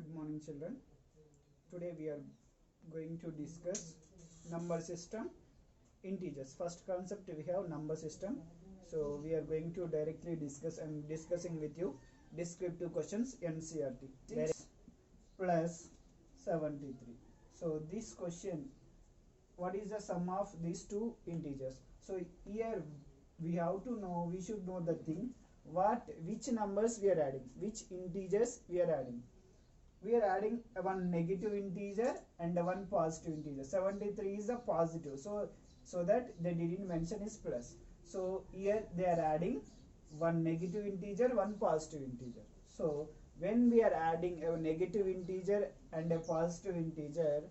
Good morning, children. Today we are going to discuss number system, integers. First concept we have number system. So we are going to directly discuss. I am discussing with you descriptive questions NCERT. 6 plus 73. So this question, what is the sum of these two integers? So here we have to know, we should know the thing, which numbers we are adding, which integers we are adding. We are adding one negative integer and one positive integer. 73 is a positive, so that they didn't mention is plus. So here they are adding one negative integer, one positive integer. So when we are adding a negative integer and a positive integer,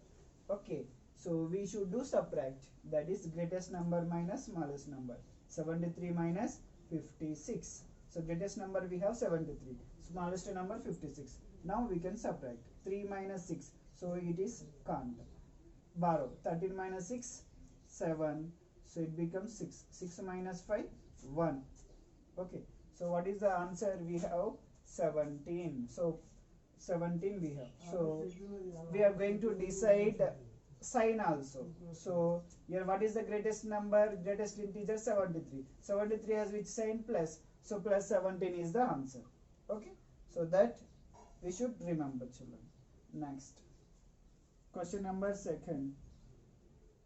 okay, so we should do subtract, that is greatest number minus smallest number. 73 minus 56. So greatest number we have 73, smallest number 56. Now we can subtract 3 minus 6, so it is can't. Borrow 13 minus 6, 7, so it becomes 6. 6 minus 5, 1. Okay, so what is the answer? We have 17. So 17 we have. So we are going to decide sign also. So here what is the greatest number, greatest integer? 73. 73 has which sign? Plus. So plus 17 is the answer. Okay, so that we should remember, children. Next question number second.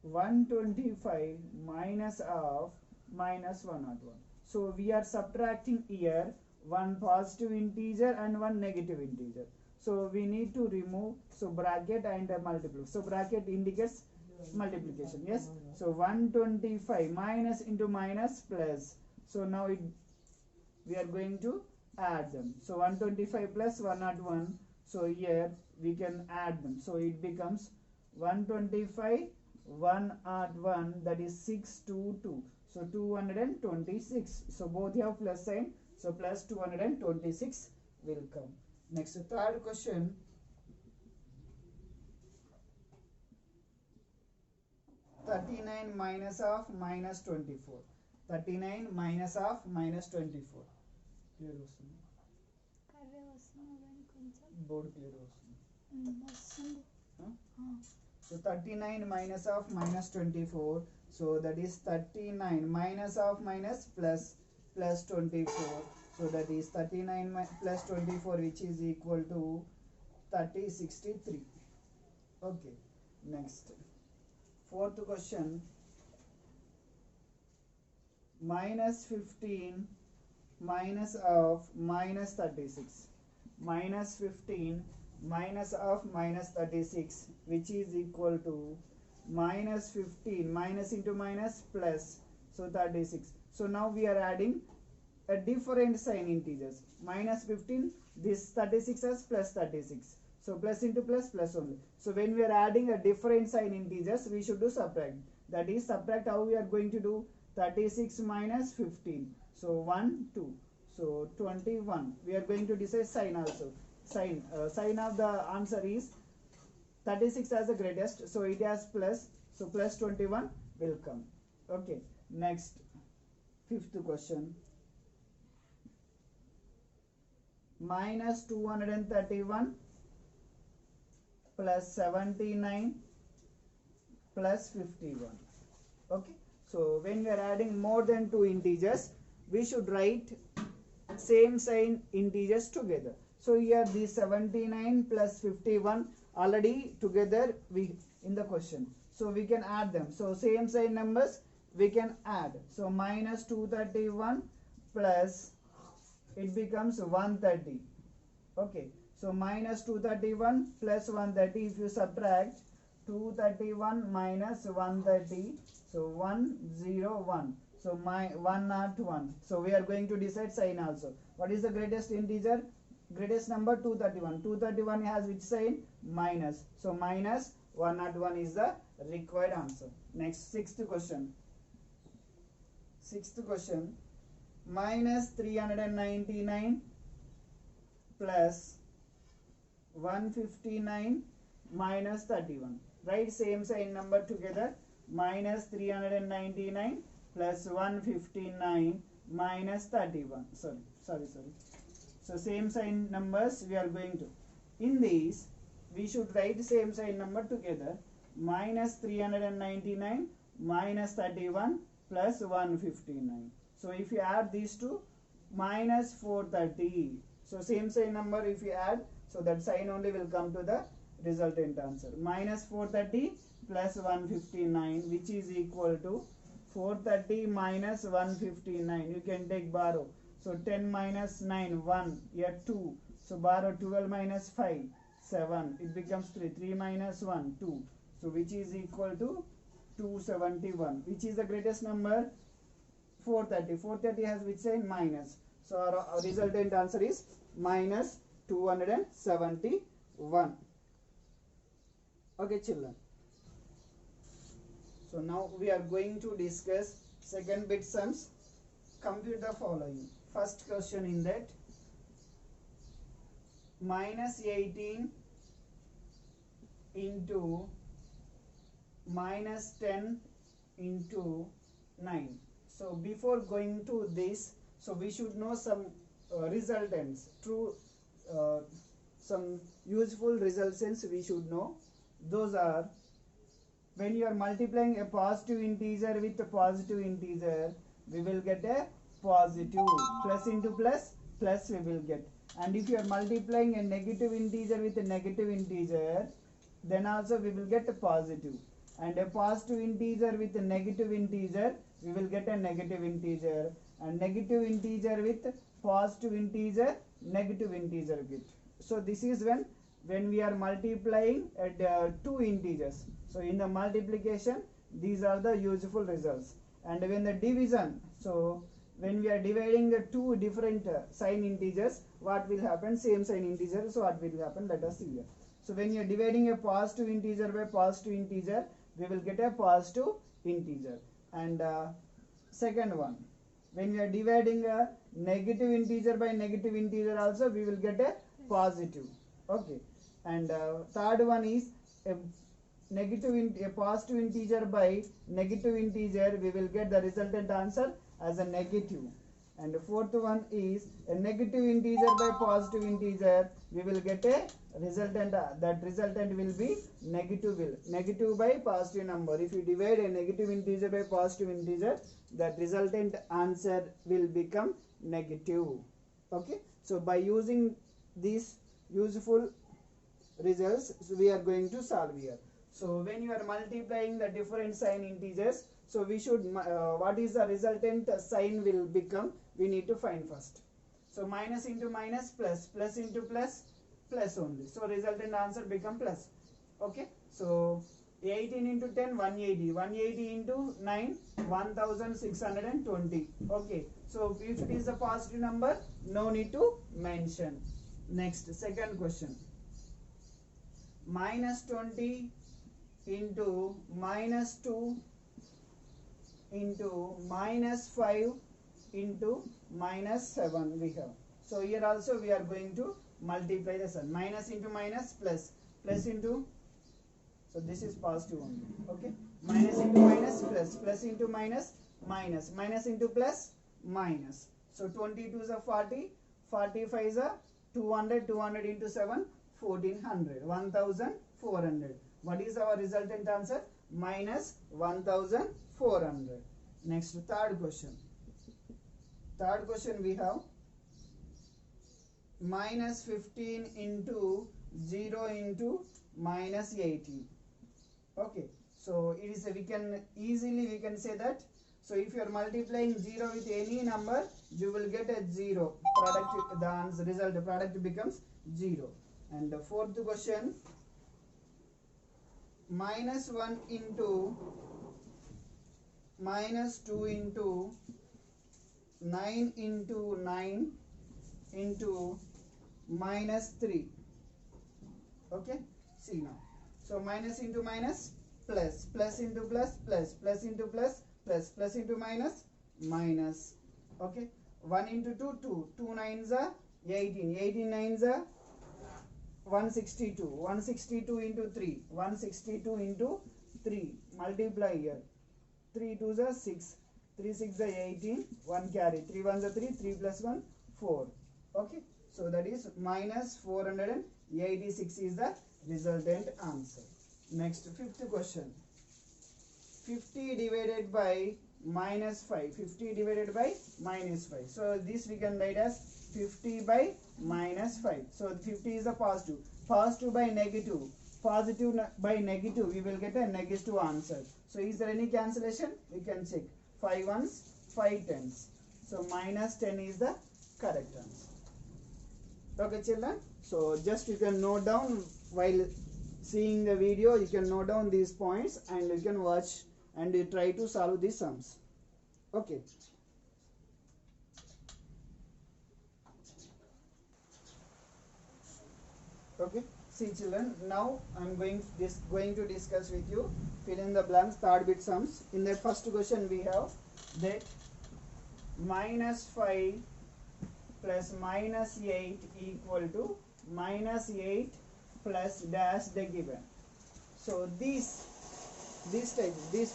125 minus of minus 101. So we are subtracting here one positive integer and one negative integer. So we need to remove, so bracket and multiply. So bracket indicates multiplication. Yes. So 125 minus into minus plus. So now we are going to add them. So 125 plus 101. So here we can add them. So it becomes 125 101, that is 622. So 226. So both have plus sign. So plus 226 will come. Next, third question. (39 minus of minus 24). 39 minus of minus 24. Clear వస్తుంది. Board clear వస్తుంది. So 39 minus of minus 24. So that is 39 minus of minus plus 24. So that is 39 plus 24, which is equal to 63. Okay. Next. Fourth question. Minus 15 minus of minus 36. Minus 15 minus of minus 36, which is equal to minus 15, minus into minus plus, so 36. So now we are adding a different sign integers. Minus 15, this 36 as plus 36. So plus into plus, plus only. So when we are adding a different sign integers, we should do subtract. That is subtract, how we are going to do? 36 minus 15. So 1, 2. So 21. We are going to decide sign also. Sign of the answer is 36 as the greatest. So it has plus. So plus 21 will come. Okay. Next, fifth question. Minus 231 plus 79 plus 51. Okay. So when we are adding more than two integers, we should write same sign integers together. So here the 79 plus 51 already together we in the question. So we can add them. So same sign numbers we can add. So minus 231 plus it becomes 130. Okay. So minus 231 plus 130. If you subtract 231 minus 130, so 101. So my 101. So we are going to decide sign also. What is the greatest integer? Greatest number 231. 231 has which sign? Minus. So minus 101 is the required answer. Next, sixth question. Sixth question. Minus 399 plus 159 minus 31. Write same sign number together. Minus 399 plus 159 minus 31. Sorry. So same sign numbers we are going to. In this, we should write same sign number together. Minus 399 minus 31 plus 159. So if you add these two, minus 430. So same sign number if you add, so that sign only will come to the resultant answer. Minus 430 plus 159, which is equal to 430 minus 159. You can take borrow. So 10 minus 9, 1, here 2. So borrow 12 minus 5, 7. It becomes 3. 3 minus 1, 2. So which is equal to 271. Which is the greatest number? 430. 430 has which sign? Minus. So our resultant answer is minus 271. Okay, children. So now we are going to discuss second bit sums. Compute the following. First question in that, minus 18 into minus 10 into 9. So before going to this, so we should know some resultants, some useful resultants we should know. Those are, when you are multiplying a positive integer with a positive integer, we will get a positive. Plus into plus, plus we will get. And if you are multiplying a negative integer with a negative integer, then also we will get a positive. And a positive integer with a negative integer, we will get a negative integer. And negative integer with positive integer, negative integer get. So this is when we are multiplying at two integers. So in the multiplication, these are the useful results. And when the division, so when we are dividing the two different sign integers, what will happen? Same sign integer. So what will happen? Let us see here. So when you are dividing a positive integer by positive integer, we will get a positive integer. And second one, when we are dividing a negative integer by negative integer also, we will get a positive. Okay. And third one is a positive integer by negative integer, we will get the resultant answer as a negative. And the fourth one is a negative integer by positive integer, we will get a resultant. That resultant will be negative by positive number. If you divide a negative integer by positive integer, that resultant answer will become negative. Okay. So by using these useful results, so we are going to solve here. So when you are multiplying the different sign integers, so we should what is the resultant sign will become, we need to find first. So minus into minus, plus, plus into plus, plus only. So resultant answer become plus. Okay. So 18 into 10, 180. 180 into 9, 1620. Okay. So if it is a positive number, no need to mention. Next, second question. Minus 20 into minus 2 into minus 5 into minus 7 we have. So here also we are going to multiply the sign. Minus into minus, plus, plus into, so this is positive only. Okay. Minus into minus, plus, plus into minus, minus, minus into plus, minus. So 22 is a 40, 45 is a 200, 200 into 7, 1400, 1400. What is our resultant answer? Minus 1400. Next, third question. Third question we have minus 15 into 0 into minus 18. Okay. So it is we can say that. So if you are multiplying 0 with any number, you will get a 0. Product, the answer result, the product becomes 0. And the fourth question, minus 1 into minus 2 into 9 into 9 into minus 3. Okay. See now. So minus into minus, plus, plus into plus, plus, plus into plus, plus, plus into minus, minus. Okay. 1 into 2, 2. 2 nines are 18. 18 nines are 162. 162 into 3. 162 into 3. Multiply here. 3 2s are 6. 3 6 are 18. 1 carry. 3 1s are 3. 3 plus 1, 4. Okay. So that is minus 418. 86 is the resultant answer. Next, fifth question. 50 divided by minus 5. 50 divided by minus 5. So this we can write as 50 by minus 5. So 50 is a positive. Positive by negative. Positive by negative, we will get a negative answer. So is there any cancellation? We can check. 5 ones, 5 tens. So minus 10 is the correct answer. Okay children. So just you can note down while seeing the video, you can note down these points and you can watch and you try to solve these sums. Okay. Okay. See children, now I am going to discuss with you fill in the blanks third bit sums. In the first question we have that minus 5 plus minus 8 equal to minus 8 plus dash the given. So this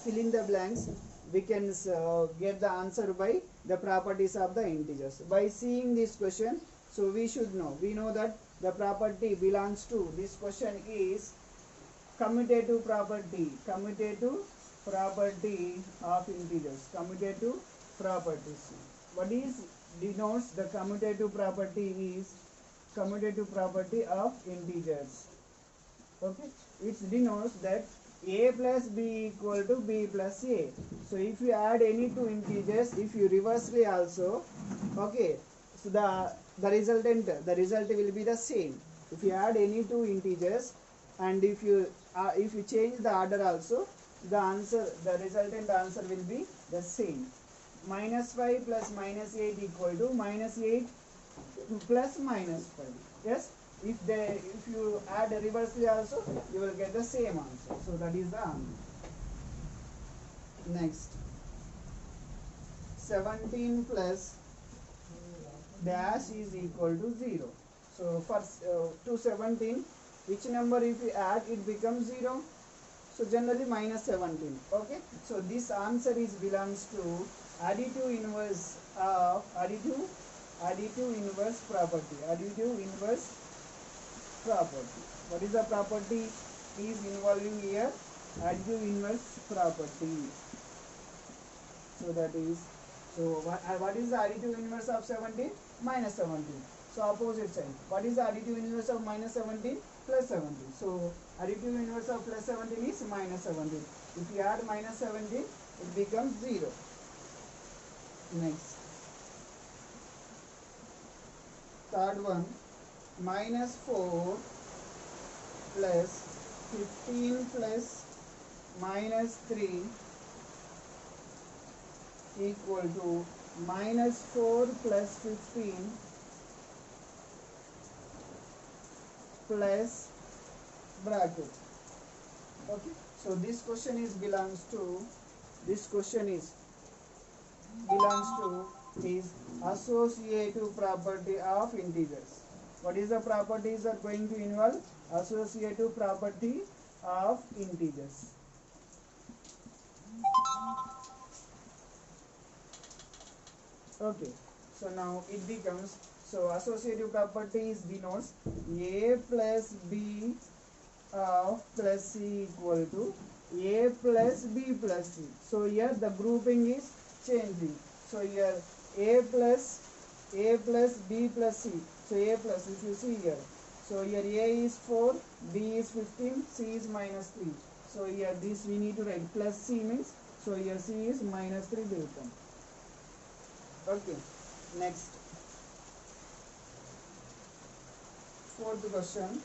fill in the blanks we can get the answer by the properties of the integers. By seeing this question, so we know that the property belongs to, this question is commutative property of integers. Commutative properties. What is denotes the commutative property is commutative property of integers. Okay, it denotes that a plus b equal to b plus a. So if you add any two integers, if you reversely also, okay, so the result will be the same. If you add any two integers and if you change the order also, the resultant answer will be the same. Minus 5 plus minus 8 equal to minus 8 plus minus 5. Yes, if you add reversely also, you will get the same answer. So that is the answer. Next, 17 plus dash is equal to 0. So for to 17, which number if you add, it becomes 0. So generally minus 17. Okay, so this answer belongs to additive inverse property. Additive inverse property. What is the property is involving here? Additive inverse property. So that is, so what is the additive inverse of 17? Minus 17. So opposite side. What is the additive inverse of minus 17? Plus 17. So additive inverse of plus 17 is minus 17. If you add minus 17, it becomes 0. Next, third one, minus 4 plus 15 plus minus 3 equal to minus 4 plus 15 plus bracket. Okay, so this question belongs to associative property of integers. What is the properties are going to involve? Associative property of integers. Okay, so now it becomes, so associative properties denotes a plus b of plus c equal to a plus b plus c. So here the grouping is changing. So here a plus b plus c. So a plus, if you see here, so here a is 4, b is 15, c is minus 3. So here this we need to write plus c means, so here c is minus 3 will come. Okay, next, fourth question,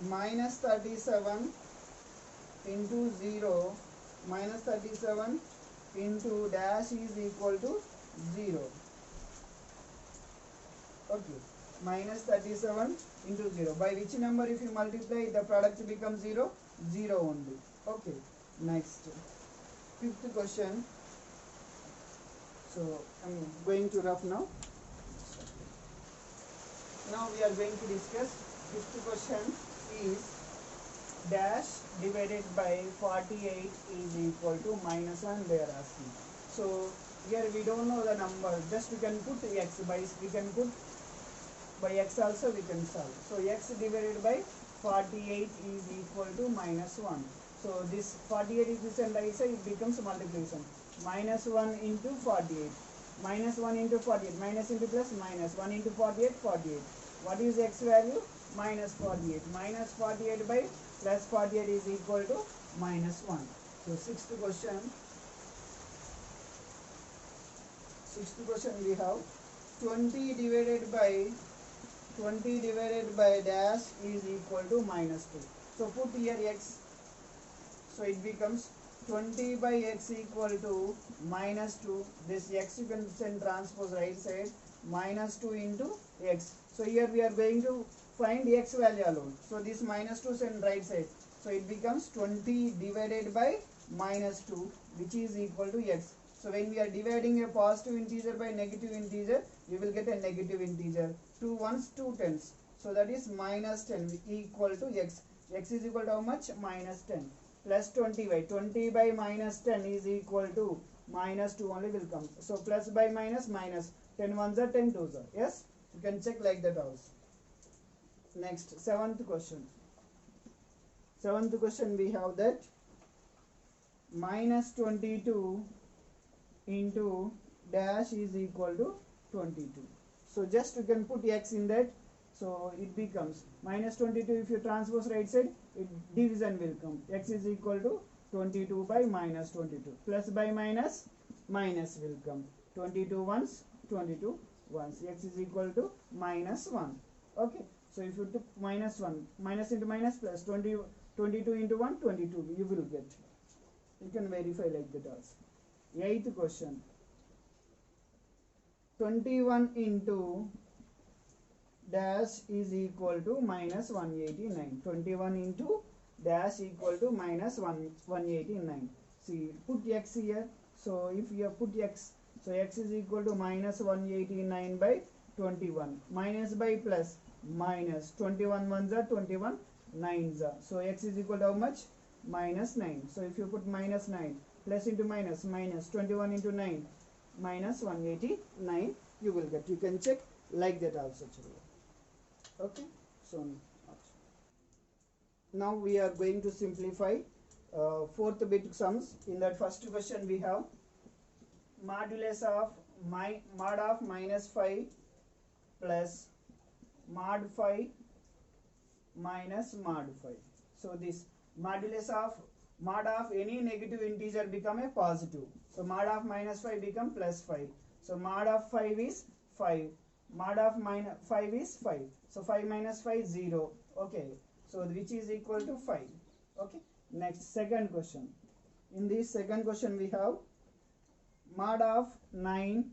minus 37 into 0, minus 37 into dash is equal to 0. Okay, minus 37 into 0. By which number if you multiply, the product becomes 0? 0 only. Okay, next, fifth question. So I am going to rough now. Now we are going to discuss fifth question is dash divided by 48 is equal to minus 1 they are asking. So here we don't know the number, just we can put x by, we can put by x also we can solve. So x divided by 48 is equal to minus 1. So this 48 is this and right side, it becomes multiplication. Minus 1 into 48. Minus 1 into 48. Minus into plus minus. 1 into 48, 48. What is x value? Minus 48. Minus 48 by plus 48 is equal to minus 1. So sixth question we have 20 divided by dash is equal to minus 2. So put here x. So it becomes 20 by x equal to minus 2. This x you can send transpose right side. Minus 2 into x. So here we are going to find x value alone. So this minus 2 send right side. So it becomes 20 divided by minus 2, which is equal to x. So when we are dividing a positive integer by negative integer, we will get a negative integer. 2 ones, 2 tens. So that is minus 10 equal to x. X is equal to how much? Minus 10. Plus 20 by minus 10 is equal to minus 2 only will come. So plus by minus minus. 10 ones are 10 twos are. Yes? You can check like that also. Next, seventh question. Seventh question we have that minus 22 into dash is equal to 22. So just you can put x in that. So it becomes minus 22. If you transpose right side, division will come. X is equal to 22 by minus 22. Plus by minus, minus will come. 22 ones, 22 ones. X is equal to minus 1. Okay. So if you took minus 1, minus into minus plus 22 into 1, 22 you will get. You can verify like that also. Eighth question. 21 into dash is equal to minus 189. 21 into dash equal to minus 189. See, put x here. So if you put x, so x is equal to minus 189 by 21. Minus by plus, minus 21 ones are 21 nines are. So x is equal to how much? Minus 9. So if you put minus 9, plus into minus, minus 21 into 9, minus 189 you will get. You can check like that also, children. Okay. So now we are going to simplify fourth bit sums. In that first question we have modulus of mod of minus 5 plus mod 5 minus mod 5. So this modulus of mod of any negative integer become a positive. So mod of minus 5 become plus 5. So mod of 5 is 5. Mod of minus 5 is 5. So 5 minus 5 0. Okay. So which is equal to 5. Okay. Next, second question. In this second question we have mod of 9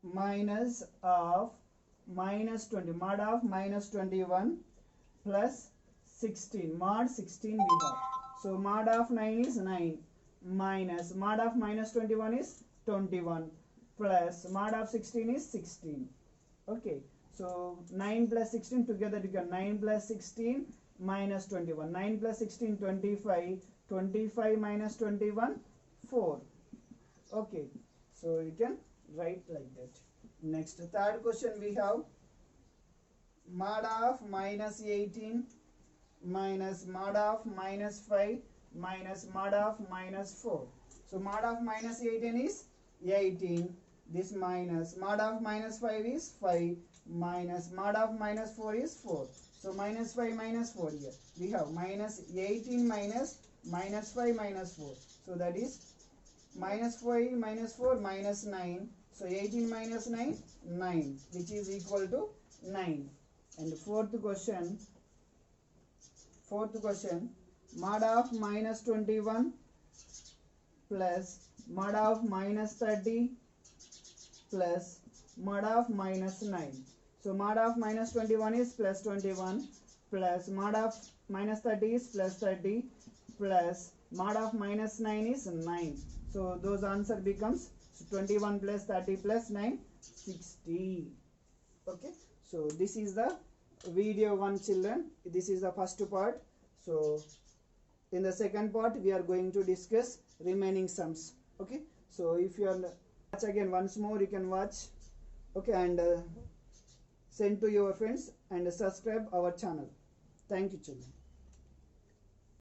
minus of minus 20. Mod of minus 21 plus 16. Mod 16 we have. So mod of 9 is 9 minus mod of minus 21 is 21 plus mod of 16 is 16. Okay. So 9 plus 16 together you can 9 plus 16 minus 21. 9 plus 16 25. 25 minus 21 4. Okay. So you can write like that. Next, third question we have mod of minus 18 minus mod of minus 5 minus mod of minus 4. So mod of minus 18 is 18. This minus mod of minus 5 is 5 minus mod of minus 4 is 4. So minus 5 minus 4 here. We have minus 18 minus minus 5 minus 4. So that is minus 5 minus 4 minus 9. So 18 minus 9, 9, which is equal to 9. And fourth question, mod of minus 21 plus mod of minus 30 plus mod of minus 9. So mod of minus 21 is plus 21 plus mod of minus 30 is plus 30 plus mod of minus 9 is 9. So those answer becomes 21 plus 30 plus 9, 60. Okay. So this is the video 1, children. This is the first part. So in the second part we are going to discuss remaining sums. Okay. So if you are watch again once more, you can watch. Okay. And send to your friends and subscribe our channel. Thank you, children.